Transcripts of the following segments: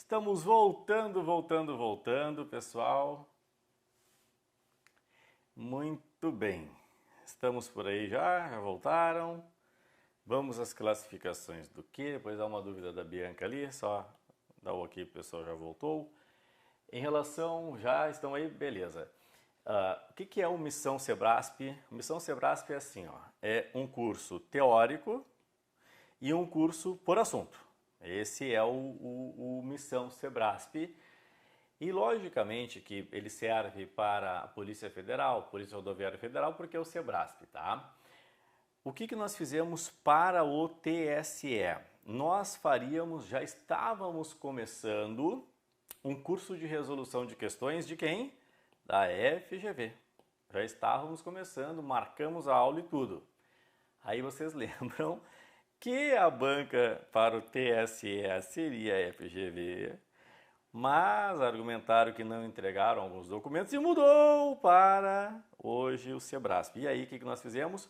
Estamos voltando, pessoal. Muito bem. Estamos por aí já voltaram. Vamos às classificações do que? Depois dá uma dúvida da Bianca ali, só dá o ok, o pessoal já voltou. Em relação, já estão aí, beleza. O que é o Missão Sebrasp? Missão Sebrasp é assim, ó, é um curso teórico e um curso por assunto. Esse é o Missão Sebrasp. E logicamente que ele serve para a Polícia Federal, Polícia Rodoviária Federal, porque é o Sebrasp, tá? O que nós fizemos para o TSE? Nós já estávamos começando um curso de resolução de questões de quem? Da FGV. Já estávamos começando, marcamos a aula e tudo. Aí vocês lembram que a banca para o TSE seria a FGV, mas argumentaram que não entregaram alguns documentos e mudou para hoje o Sebrasp. E aí o que nós fizemos?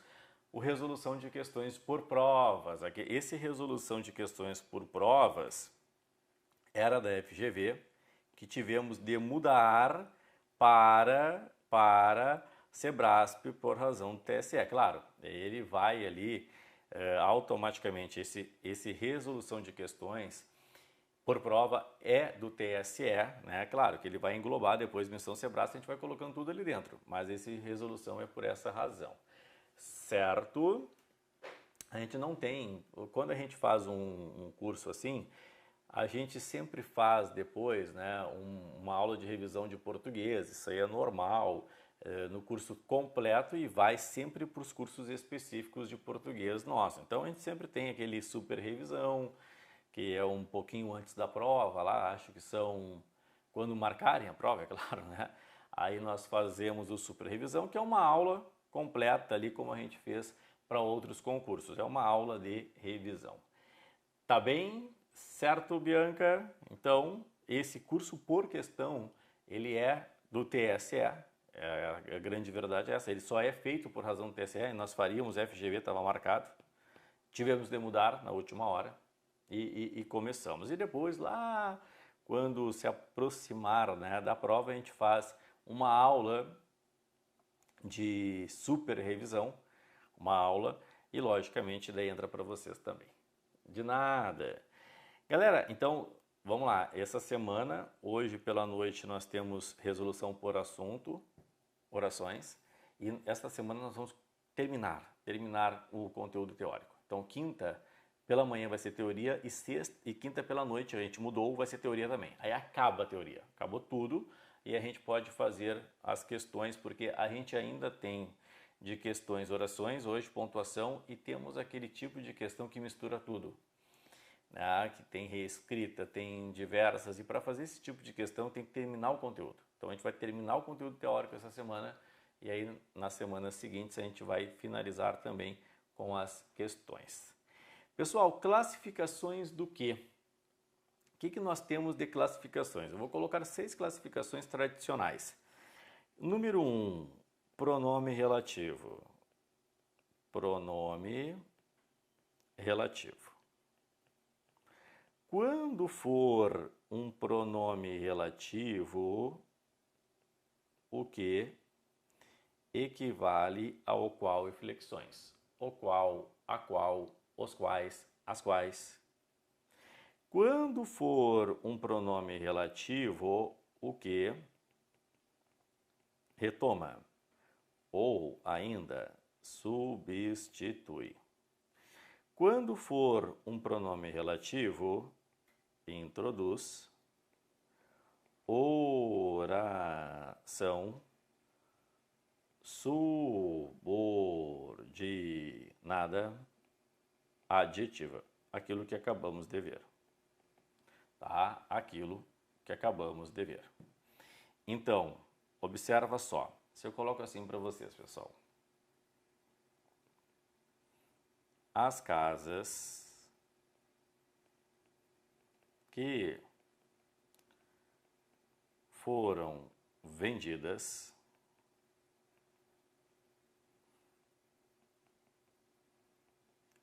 O resolução de questões por provas. Esse resolução de questões por provas era da FGV, que tivemos de mudar para Sebrasp por razão do TSE. Claro, ele vai ali automaticamente, esse resolução de questões por prova é do TSE, né? Claro que ele vai englobar depois Missão Sebrasp, a gente vai colocando tudo ali dentro, mas essa resolução é por essa razão. Certo? A gente não tem, quando a gente faz um curso assim, a gente sempre faz depois, né, uma aula de revisão de português, isso aí é normal, no curso completo, e vai sempre para os cursos específicos de português nosso. Então a gente sempre tem aquele super revisão, que é um pouquinho antes da prova, lá acho que são quando marcarem a prova, é claro, né? Aí nós fazemos o super revisão, que é uma aula completa ali, como a gente fez para outros concursos. É uma aula de revisão. Tá bem? Certo, Bianca? Então, esse curso por questão, ele é do TSE. A grande verdade é essa. Ele só é feito por razão do TSE. E nós faríamos, FGV estava marcado. Tivemos de mudar na última hora e começamos. E depois, lá, quando se aproximar, né, da prova, a gente faz uma aula de super revisão, uma aula, e logicamente daí entra para vocês também. De nada. Galera, então vamos lá. Essa semana, hoje pela noite, nós temos resolução por assunto, orações, e esta semana nós vamos terminar o conteúdo teórico. Então, quinta pela manhã vai ser teoria e sexta e quinta pela noite a gente mudou, vai ser teoria também. Aí acaba a teoria, acabou tudo e a gente pode fazer as questões, porque a gente ainda tem de questões orações, hoje pontuação, e temos aquele tipo de questão que mistura tudo, né? Que tem reescrita, tem diversas, e para fazer esse tipo de questão tem que terminar o conteúdo. Então a gente vai terminar o conteúdo teórico essa semana e aí nas semanas seguintes a gente vai finalizar também com as questões. Pessoal, classificações do quê? O que nós temos de classificações? Eu vou colocar 6 classificações tradicionais. Número 1, pronome relativo. Pronome relativo. Quando for um pronome relativo, o que equivale ao qual e flexões? O qual, a qual, os quais, as quais. Quando for um pronome relativo, o que retoma ou ainda substitui. Quando for um pronome relativo, introduz oração subordinada adjetiva, aquilo que acabamos de ver. Tá? Aquilo que acabamos de ver. Então, observa só. Se eu coloco assim para vocês, pessoal. As casas que foram vendidas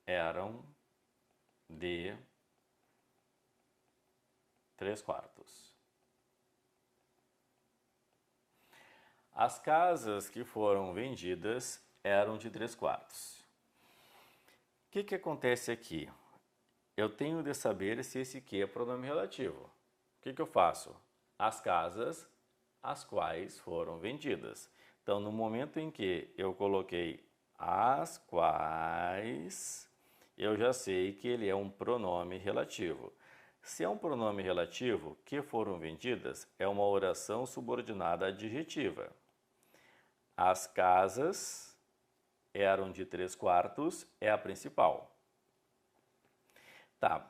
eram de 3/4. As casas que foram vendidas eram de 3/4. O que acontece aqui? Eu tenho de saber se esse que é pronome relativo. O que eu faço? As casas as quais foram vendidas. Então, no momento em que eu coloquei as quais, eu já sei que ele é um pronome relativo. Se é um pronome relativo, que foram vendidas, é uma oração subordinada adjetiva. As casas eram de 3/4, é a principal. Tá,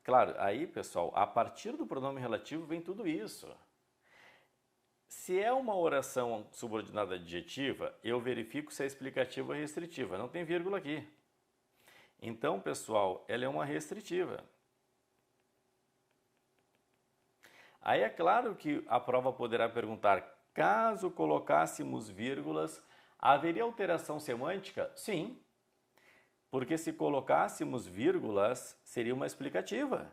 claro, aí pessoal, a partir do pronome relativo vem tudo isso. Se é uma oração subordinada adjetiva, eu verifico se é explicativa ou restritiva. Não tem vírgula aqui. Então, pessoal, ela é uma restritiva. Aí é claro que a prova poderá perguntar, caso colocássemos vírgulas, haveria alteração semântica? Sim, porque se colocássemos vírgulas, seria uma explicativa.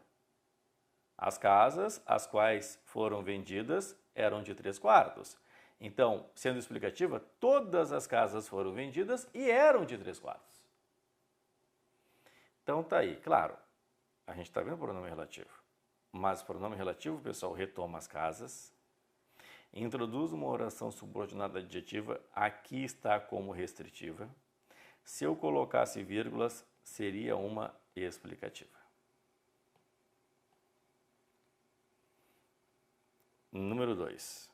As casas, as quais foram vendidas, eram de 3/4. Então, sendo explicativa, todas as casas foram vendidas e eram de 3/4. Então, tá aí, claro, a gente está vendo o pronome relativo. Mas o pronome relativo, pessoal, retoma as casas, introduz uma oração subordinada adjetiva, aqui está como restritiva. Se eu colocasse vírgulas, seria uma explicativa. Número 2.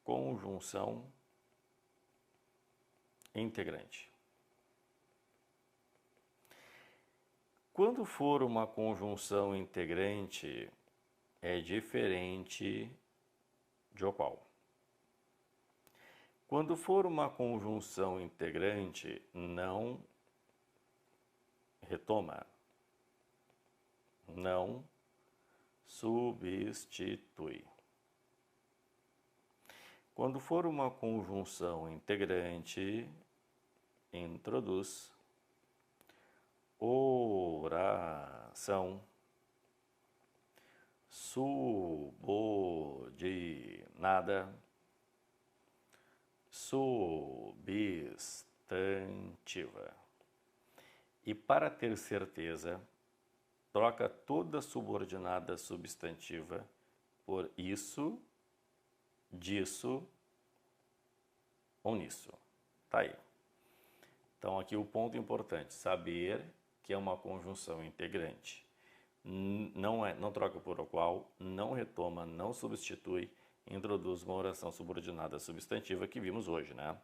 Conjunção integrante. Quando for uma conjunção integrante, é diferente de qual? Quando for uma conjunção integrante, não retoma, não substitui. Quando for uma conjunção integrante, introduz oração subordinada, substantiva. E para ter certeza, troca toda subordinada substantiva por isso, disso ou nisso. Tá aí. Então aqui o ponto importante, saber que é uma conjunção integrante. Não troca por o qual, não retoma, não substitui, introduz uma oração subordinada substantiva que vimos hoje, né?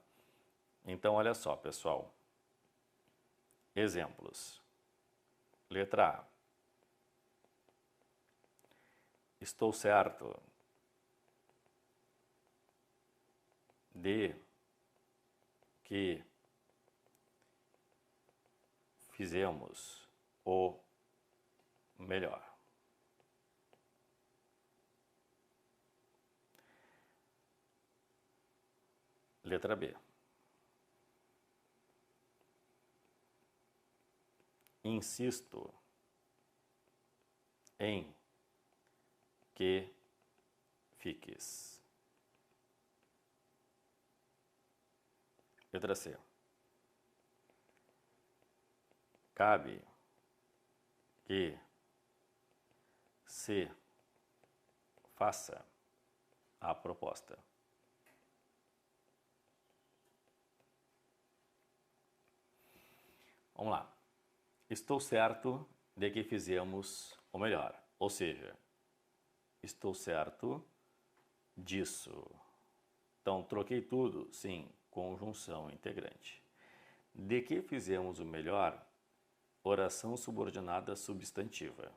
Então olha só, pessoal. Exemplos. Letra A. Estou certo de que fizemos o melhor. Letra B. Insisto em que fiques. Letra C. Cabe que se faça a proposta. Vamos lá. Estou certo de que fizemos o melhor. Ou seja, estou certo disso. Então, troquei tudo? Sim, conjunção integrante. De que fizemos o melhor? Oração subordinada substantiva.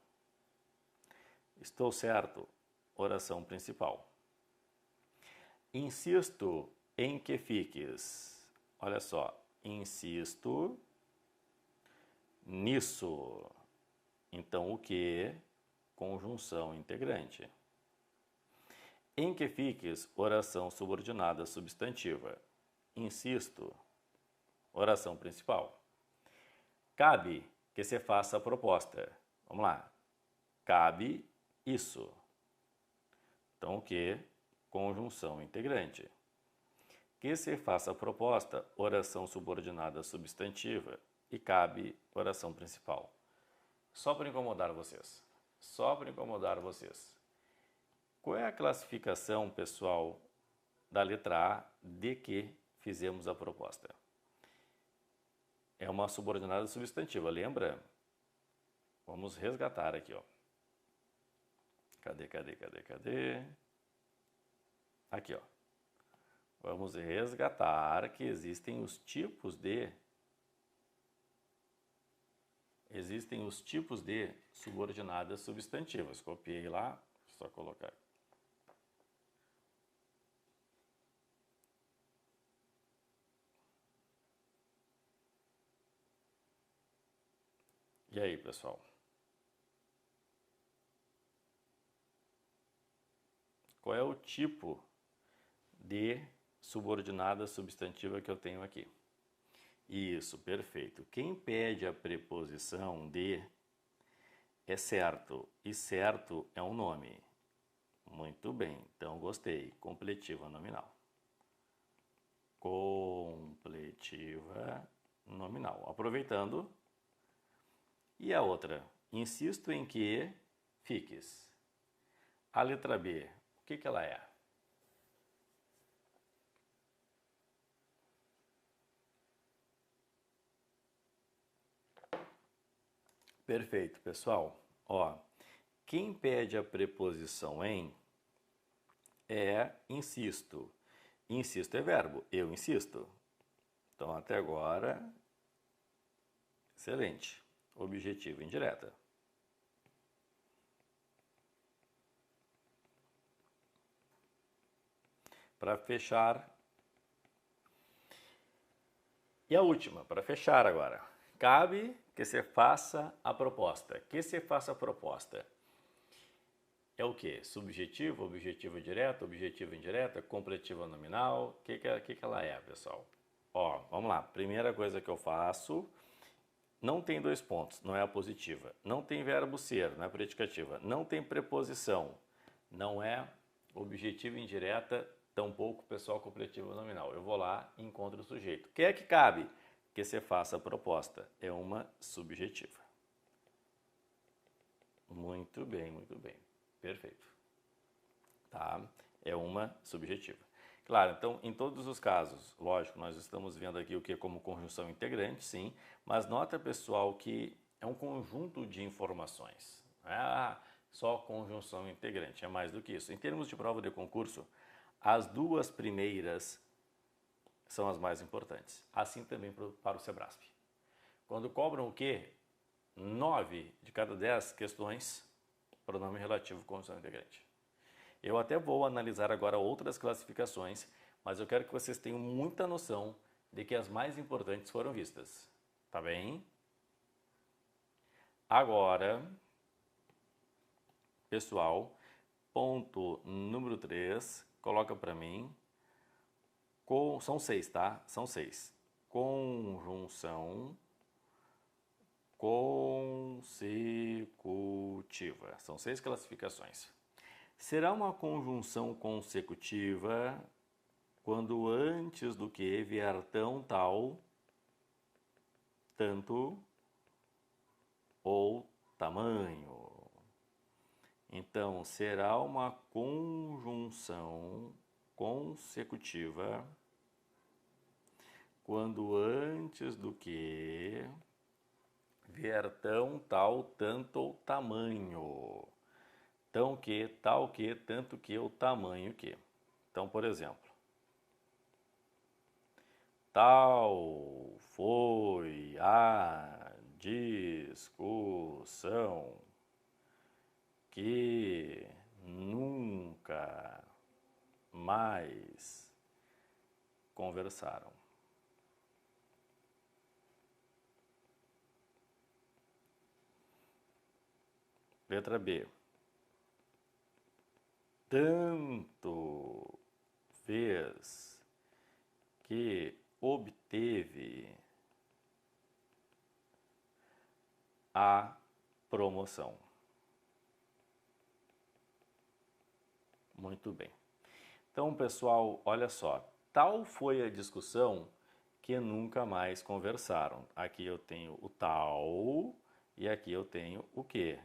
Estou certo? Oração principal. Insisto em que fiques. Olha só, insisto nisso. Então, o que? Conjunção integrante. Em que fiques, oração subordinada substantiva. Insisto, oração principal. Cabe que se faça a proposta. Vamos lá. Cabe isso. Então, o que? Conjunção integrante. Que se faça a proposta, oração subordinada substantiva. E cabe oração principal. Só para incomodar vocês. Só para incomodar vocês. Qual é a classificação, pessoal, da letra A de que fizemos a proposta? É uma subordinada substantiva, lembra? Vamos resgatar aqui, ó. Cadê? Aqui, ó. Vamos resgatar que existem os tipos de subordinadas substantivas. Copiei lá, só colocar. E aí, pessoal? Qual é o tipo de subordinada substantiva que eu tenho aqui? Isso, perfeito. Quem pede a preposição de é certo, e certo é um nome. Muito bem, então gostei. Completiva nominal. Completiva nominal. Aproveitando. E a outra? Insisto em que fiques. A letra B, o que ela é? Perfeito, pessoal. Ó, quem pede a preposição em é insisto. Insisto é verbo, eu insisto. Então, até agora, excelente. Objetivo indireta. Para fechar. E a última, para fechar agora. Cabe que se faça a proposta. Que se faça a proposta. É o que? Subjetivo, objetivo direto, objetivo indireta, completiva nominal. O que ela é, pessoal? Ó, vamos lá. Primeira coisa que eu faço, não tem dois pontos, não é a positiva. Não tem verbo ser, não é predicativa. Não tem preposição, não é objetivo indireta, tampouco pessoal completiva nominal. Eu vou lá e encontro o sujeito. O que é que cabe? Que se faça a proposta. É uma subjetiva. Muito bem, perfeito. Tá? É uma subjetiva. Claro, então, em todos os casos, lógico, nós estamos vendo aqui o que como conjunção integrante, sim, mas nota, pessoal, que é um conjunto de informações. Não é só conjunção integrante, é mais do que isso. Em termos de prova de concurso, as duas primeiras são as mais importantes. Assim também para o Sebrasp. Quando cobram o quê? 9 de cada 10 questões, pronome relativo conjunção integrante. Eu até vou analisar agora outras classificações, mas eu quero que vocês tenham muita noção de que as mais importantes foram vistas. Tá bem? Agora, pessoal, ponto número 3, coloca para mim. São 6, tá? São 6. Conjunção consecutiva. São 6 classificações. Será uma conjunção consecutiva quando antes do que vier tão, tal, tanto ou tamanho. Então, será uma conjunção consecutiva quando antes do que vier tão, tal, tanto ou tamanho. Tão que, tal que, tanto que, ou tamanho que. Então, por exemplo, tal foi a discussão que nunca mais conversaram. Letra B. tanto fez que obteve a promoção. Muito bem. Então, pessoal, olha só. Tal foi a discussão que nunca mais conversaram. Aqui eu tenho o tal e aqui eu tenho o que.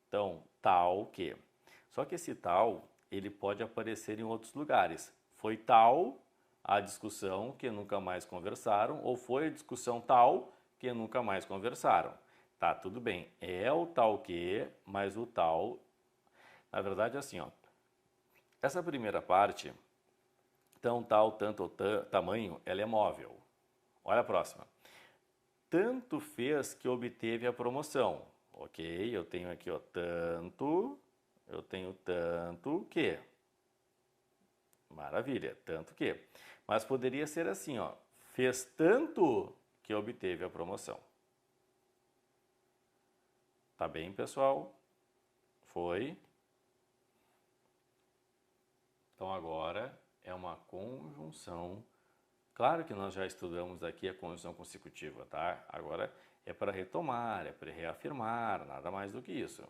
Então, tal que. Só que esse tal, ele pode aparecer em outros lugares. Foi tal a discussão que nunca mais conversaram, ou foi a discussão tal que nunca mais conversaram. Tá, tudo bem. É o tal que, mas o tal, na verdade é assim, ó. Essa primeira parte, tão, tal, tanto, tamanho, ela é móvel. Olha a próxima. Tanto fez que obteve a promoção. Ok, eu tenho aqui, ó, tanto, eu tenho tanto que. Maravilha, tanto que. Mas poderia ser assim, ó, fez tanto que obteve a promoção. Tá bem, pessoal? Foi. Então agora é uma conjunção. Claro que nós já estudamos aqui a conjunção consecutiva, tá? Agora é para retomar, é para reafirmar, nada mais do que isso.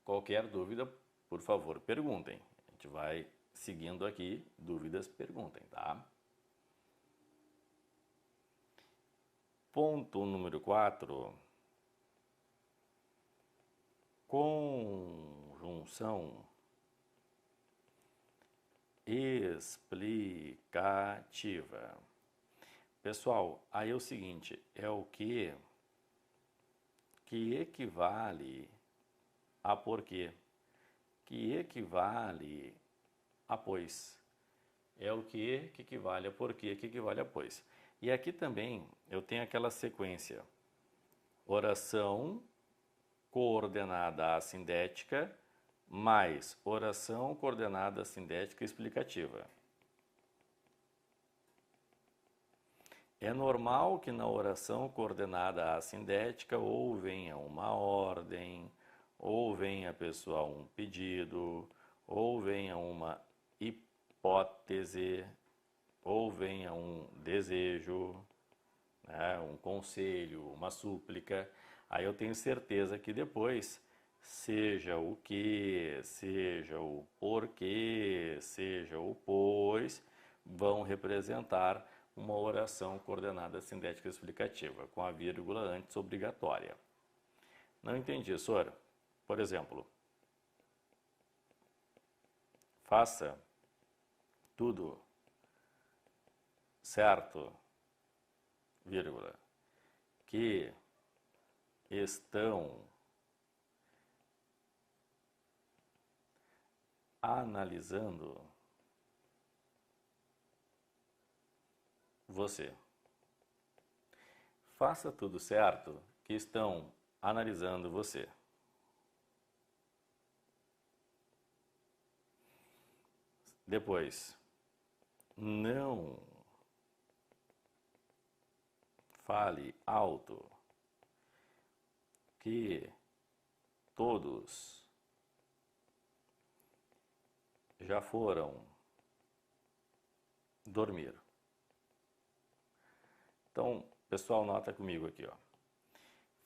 Qualquer dúvida, por favor, perguntem. A gente vai seguindo aqui, dúvidas, perguntem, tá? Ponto número 4. Conjunção explicativa. Pessoal, aí é o seguinte, é o que equivale a porquê, que equivale a pois. É o que equivale a porquê, que equivale a pois. E aqui também eu tenho aquela sequência, oração coordenada assindética mais oração coordenada assindética explicativa. É normal que na oração coordenada assindética ou venha uma ordem, ou venha, pessoal, um pedido, ou venha uma hipótese, ou venha um desejo, né, um conselho, uma súplica. Aí eu tenho certeza que depois, seja o que, seja o porquê, seja o pois, vão representar uma oração coordenada sindética explicativa, com a vírgula antes obrigatória. Não entendi, Sora? Por exemplo, faça tudo certo, vírgula, que estão analisando você. Faça tudo certo que estão analisando você. Depois, não fale alto que todos já foram dormir. Então, pessoal, nota comigo aqui, ó.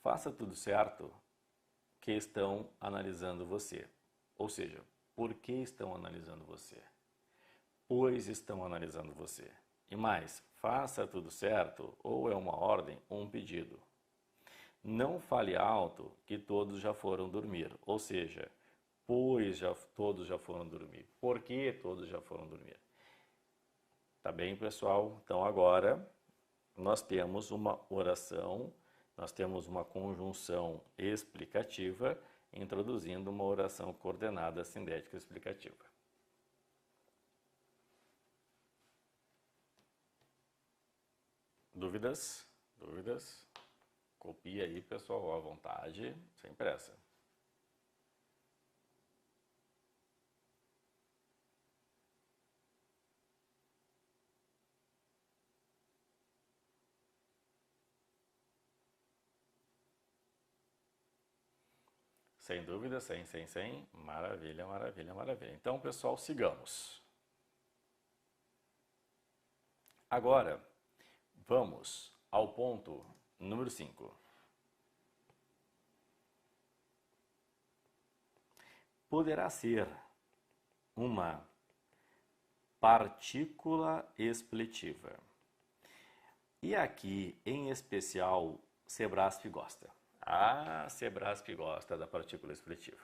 Faça tudo certo que estão analisando você. Ou seja, por que estão analisando você? Pois estão analisando você. E mais, faça tudo certo ou é uma ordem ou um pedido. Não fale alto que todos já foram dormir. Ou seja, pois todos já foram dormir. Por que todos já foram dormir? Tá bem, pessoal? Então agora nós temos uma oração, nós temos uma conjunção explicativa, introduzindo uma oração coordenada sindética explicativa. Dúvidas? Dúvidas? Copia aí, pessoal, à vontade, sem pressa. Sem dúvida, sem. Maravilha, maravilha, maravilha. Então, pessoal, sigamos. Agora, vamos ao ponto número 5. Poderá ser uma partícula expletiva. E aqui, em especial, Sebrasp gosta. Ah, Sebrasp gosta da partícula expletiva.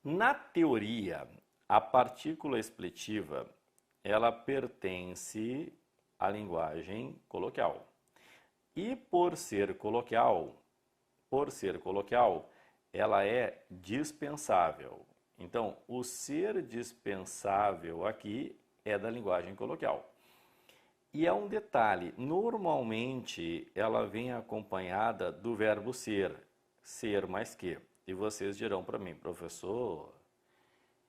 Na teoria, a partícula expletiva, ela pertence à linguagem coloquial. E por ser coloquial, ela é dispensável. Então, o ser dispensável aqui é da linguagem coloquial. E é um detalhe, normalmente ela vem acompanhada do verbo ser mais que. E vocês dirão para mim, professor,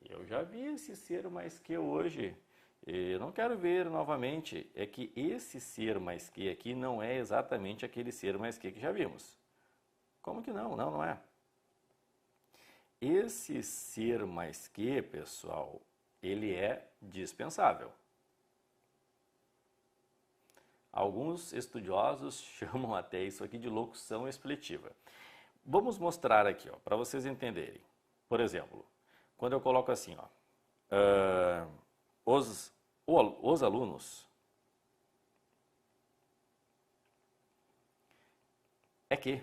eu já vi esse ser mais que hoje, eu não quero ver novamente. É que esse ser mais que aqui não é exatamente aquele ser mais que já vimos. Como que não? Não é. Esse ser mais que, pessoal, ele é dispensável. Alguns estudiosos chamam até isso aqui de locução expletiva. Vamos mostrar aqui, para vocês entenderem. Por exemplo, quando eu coloco assim, os alunos é que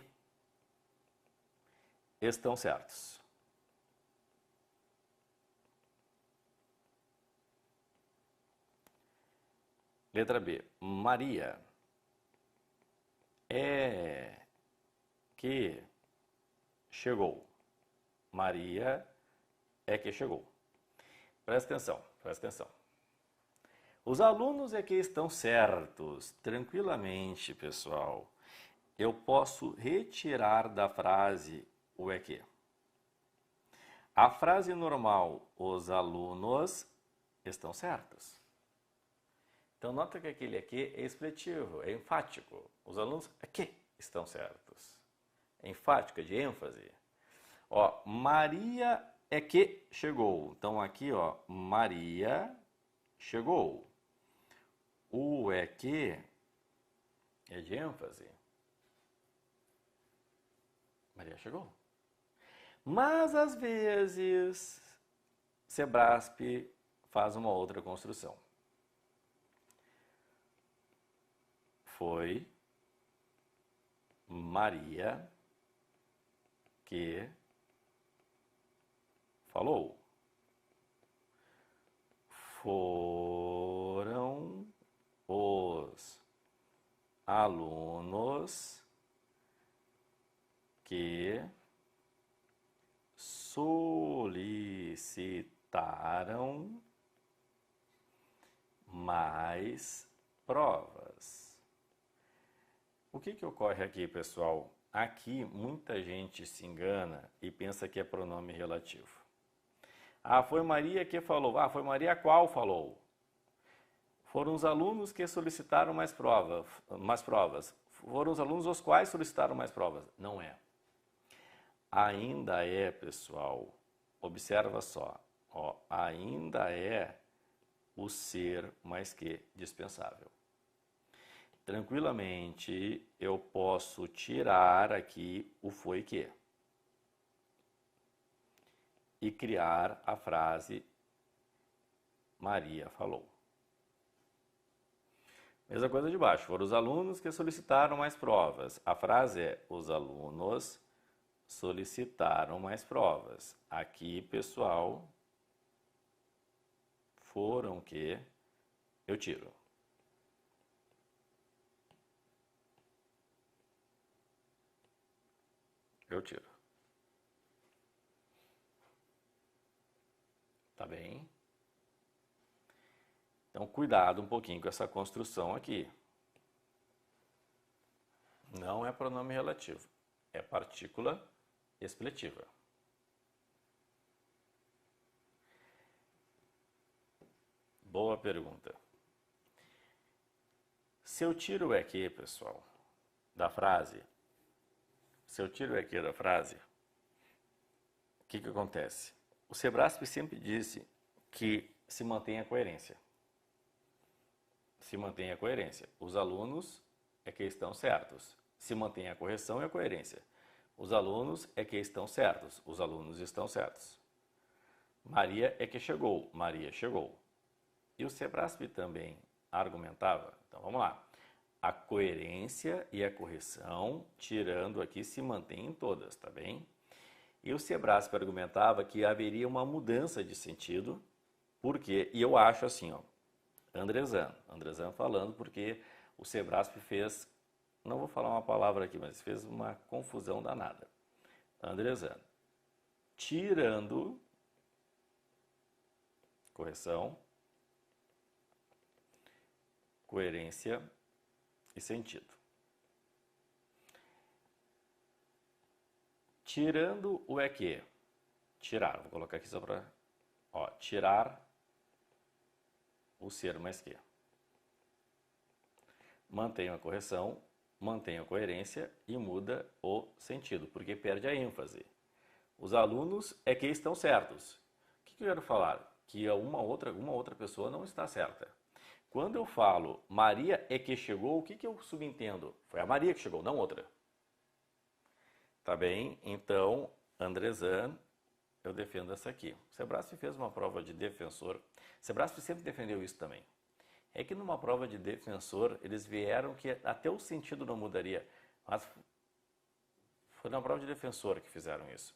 estão certos. Letra B. Maria é que chegou. Maria é que chegou. Presta atenção, presta atenção. Os alunos é que estão certos. Tranquilamente, pessoal. Eu posso retirar da frase o é que. A frase normal, os alunos estão certos. Então, nota que aquele aqui é expletivo, é enfático. Os alunos aqui estão certos. É enfático, é de ênfase. Maria é que chegou. Então, aqui, Maria chegou. O é que é de ênfase. Maria chegou. Mas, às vezes, Sebrasp faz uma outra construção. Foi Maria que falou. Foram os alunos que solicitaram mais provas. O que ocorre aqui, pessoal? Aqui muita gente se engana e pensa que é pronome relativo. Ah, foi Maria que falou. Ah, foi Maria qual falou? Foram os alunos que solicitaram mais provas. Foram os alunos os quais solicitaram mais provas. Não é. Ainda é, pessoal, observa só, ainda é o ser mais que dispensável. Tranquilamente, eu posso tirar aqui o foi que e criar a frase Maria falou. Mesma coisa de baixo, foram os alunos que solicitaram mais provas. A frase é, os alunos solicitaram mais provas. Aqui, pessoal, foram que eu tiro. Eu tiro. Tá bem? Então, cuidado um pouquinho com essa construção aqui. Não é pronome relativo, é partícula expletiva. Boa pergunta. Se eu tiro o é que, pessoal, da frase, que acontece? O Sebrasp sempre disse que se mantém a coerência. Se mantém a coerência. Os alunos é que estão certos. Se mantém a correção e a coerência. Os alunos é que estão certos. Os alunos estão certos. Maria é que chegou. Maria chegou. E o Sebrasp também argumentava. Então vamos lá. A coerência e a correção, tirando aqui, se mantêm em todas, tá bem? E o Sebrasp argumentava que haveria uma mudança de sentido, porque, e eu acho assim, ó, Andrezan falando, porque o Sebrasp fez, não vou falar uma palavra aqui, mas fez uma confusão danada. Andrezan, tirando, correção, coerência e sentido. Tirando o é que, tirar, vou colocar aqui só para, tirar o ser mais que. Mantém a correção, mantém a coerência e muda o sentido, porque perde a ênfase. Os alunos é que estão certos. O que eu quero falar? Que alguma outra pessoa não está certa. Quando eu falo Maria é que chegou, o que eu subentendo? Foi a Maria que chegou, não outra. Tá bem? Então, Andrezan, eu defendo essa aqui. O Sebrasp fez uma prova de defensor. O Sebrasp sempre defendeu isso também. É que numa prova de defensor, eles vieram que até o sentido não mudaria. Mas foi na prova de defensor que fizeram isso.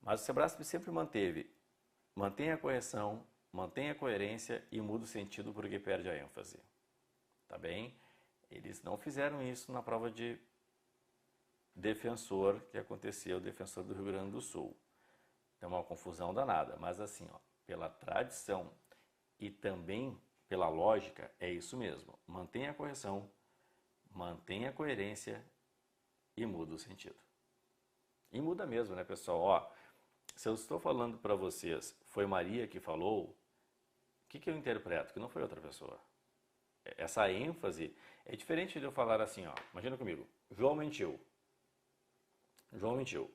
Mas o Sebrasp sempre mantém a correção, mantém a coerência e muda o sentido porque perde a ênfase. Tá bem? Eles não fizeram isso na prova de defensor que aconteceu, o defensor do Rio Grande do Sul. É uma confusão danada, mas assim, pela tradição e também pela lógica, é isso mesmo. Mantém a correção, mantém a coerência e muda o sentido. E muda mesmo, né, pessoal? Se eu estou falando para vocês, foi Maria que falou, o que eu interpreto? Que não foi outra pessoa. Essa ênfase é diferente de eu falar assim, imagina comigo, João mentiu. João mentiu.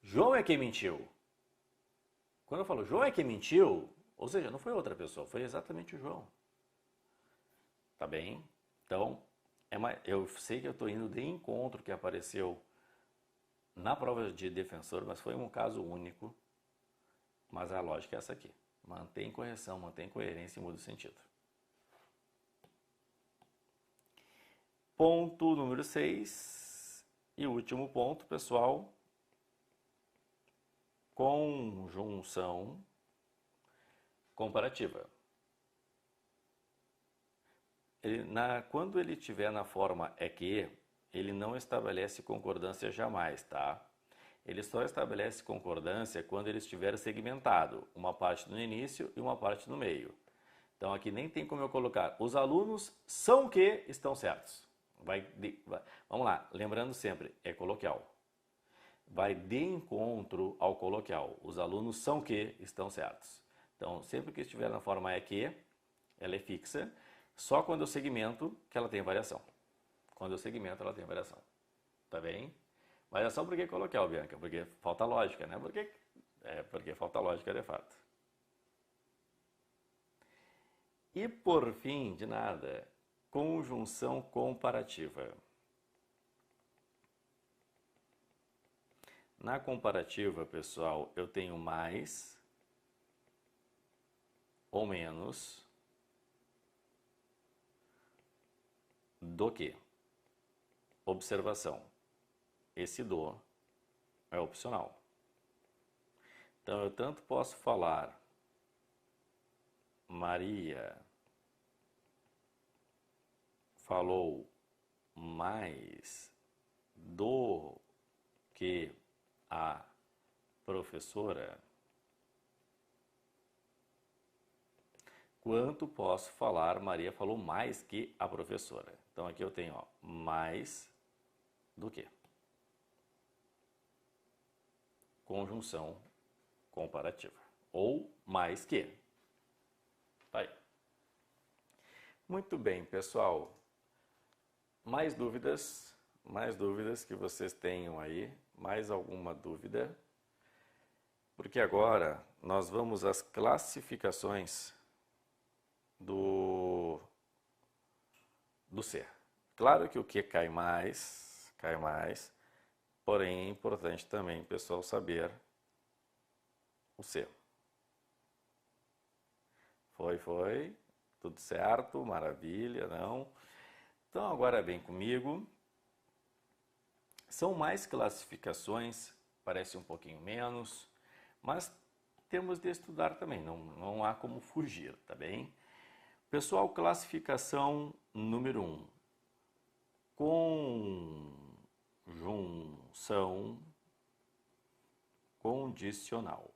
João é quem mentiu. Quando eu falo João é quem mentiu, ou seja, não foi outra pessoa, foi exatamente o João. Tá bem? Então, eu sei que eu estou indo de encontro que apareceu na prova de defensor, mas foi um caso único. Mas a lógica é essa aqui. Mantém correção, mantém coerência e muda o sentido. Ponto número 6. E último ponto, pessoal. Conjunção comparativa. Quando ele estiver na forma é que, ele não estabelece concordância jamais, tá? Ele só estabelece concordância quando ele estiver segmentado, uma parte no início e uma parte no meio. Então aqui nem tem como eu colocar, os alunos são que estão certos. Vamos lá, lembrando sempre, é coloquial. Vai de encontro ao coloquial. Os alunos são que estão certos. Então, sempre que estiver na forma é que, ela é fixa. Só quando eu segmento que ela tem variação. Quando eu segmento, ela tem variação. Tá bem? Variação por que coloquial, Bianca? Porque falta lógica, né? Porque falta lógica de fato. E por fim, de nada, conjunção comparativa. Na comparativa, pessoal, eu tenho mais ou menos do que. Observação. Esse do é opcional. Então, eu tanto posso falar Maria falou mais do que a professora, quanto posso falar Maria falou mais que a professora. Então aqui eu tenho mais do que. Conjunção comparativa. Ou mais que. Tá aí. Muito bem, pessoal. Mais dúvidas? Mais dúvidas que vocês tenham aí? Mais alguma dúvida? porque agora nós vamos às classificações do C. Claro que o Q cai mais, porém é importante também, pessoal, saber o C. Foi, tudo certo, maravilha, não? Então agora vem comigo. São mais classificações, parece um pouquinho menos, mas temos de estudar também, não há como fugir, tá bem? Pessoal, classificação número 1. Conjunção condicional.